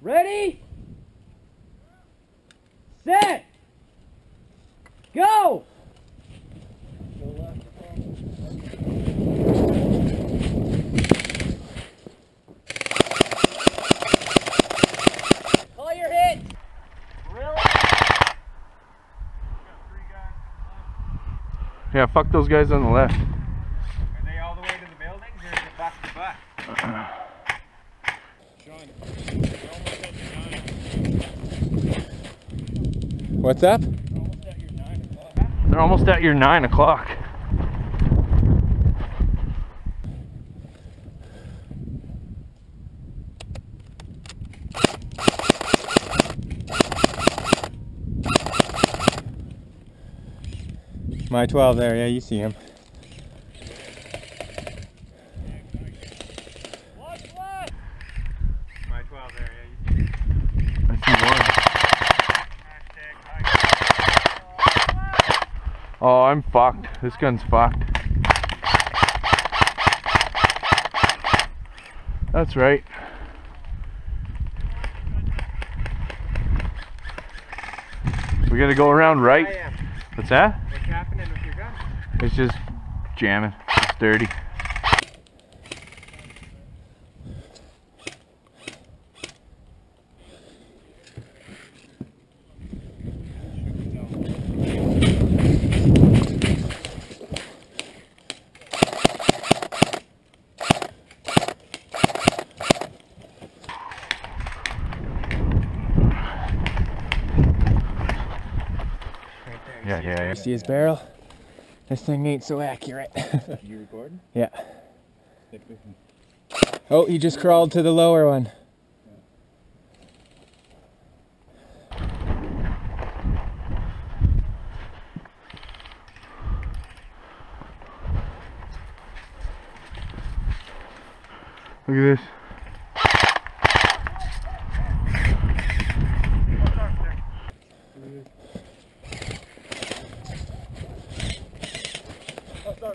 Ready? Set! Go! Call your hit! Really? Yeah, fuck those guys on the left. Are they all the way to the buildings or is it back to back? Sean, you're almost at your 9. What's up? You're almost at your 9 o'clock. They're almost at your 9 o'clock. My 12 there, yeah, you see him. Watch left! My 12 there, yeah, you see. I see one. Oh, I'm fucked. This gun's fucked. That's right. We gotta go around right. What's that? What's happening with your gun? It's just jamming. It's dirty. Yeah. You see his barrel? This thing ain't so accurate. You recording? Yeah. Oh, he just crawled to the lower one. Look at this.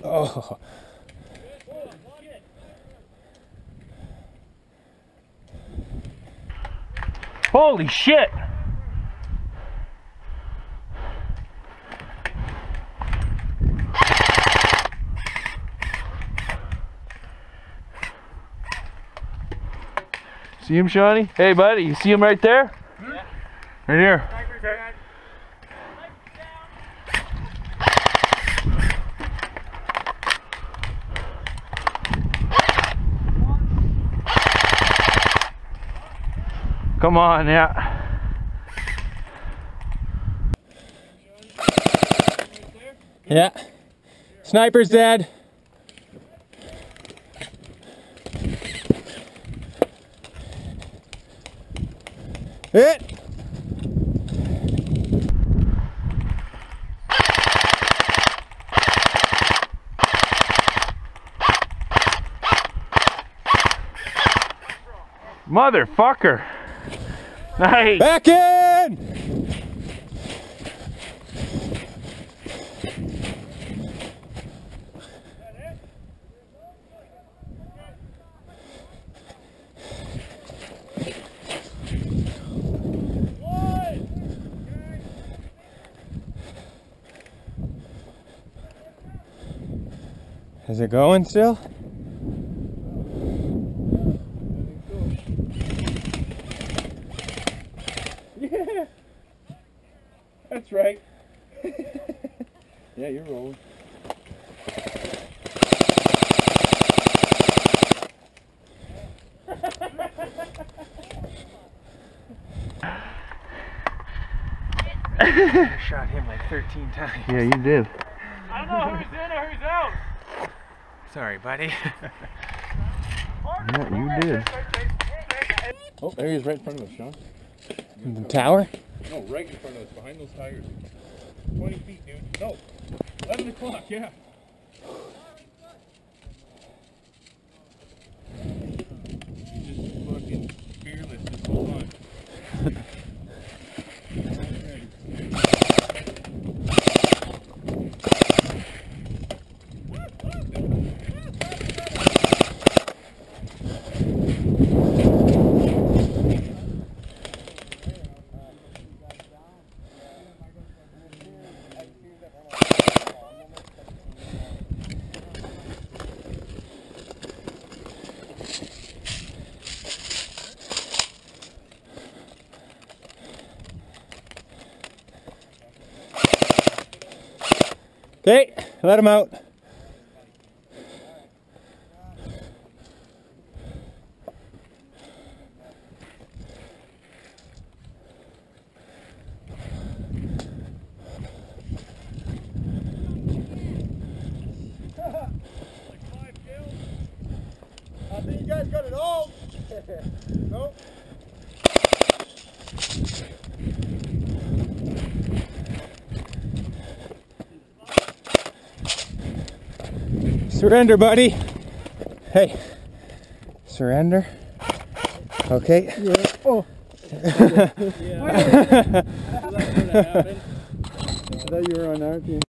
Oh. Holy shit! See him, Shawnee? Hey, buddy, you see him right there? Yeah. Right here. Come on, yeah. Yeah. Sniper's dead. Hit. Motherfucker. Nice. Back in. Is it going still? Yeah, that's right. Yeah, you're rolling. I shot him like 13 times. Yeah, you did. I don't know who's in or who's out. Sorry, buddy. Yeah, you did. Oh, there he is right in front of us, Sean. In the tower? No, right in front of us, behind those tires. 20 feet, dude. No, 11 o'clock, yeah. He's just fucking fearless this whole time. Okay, let him out. I think you guys got it all. Nope. Surrender, buddy. Hey, surrender. Okay. Yeah. Oh. Yeah. I thought you were on our team.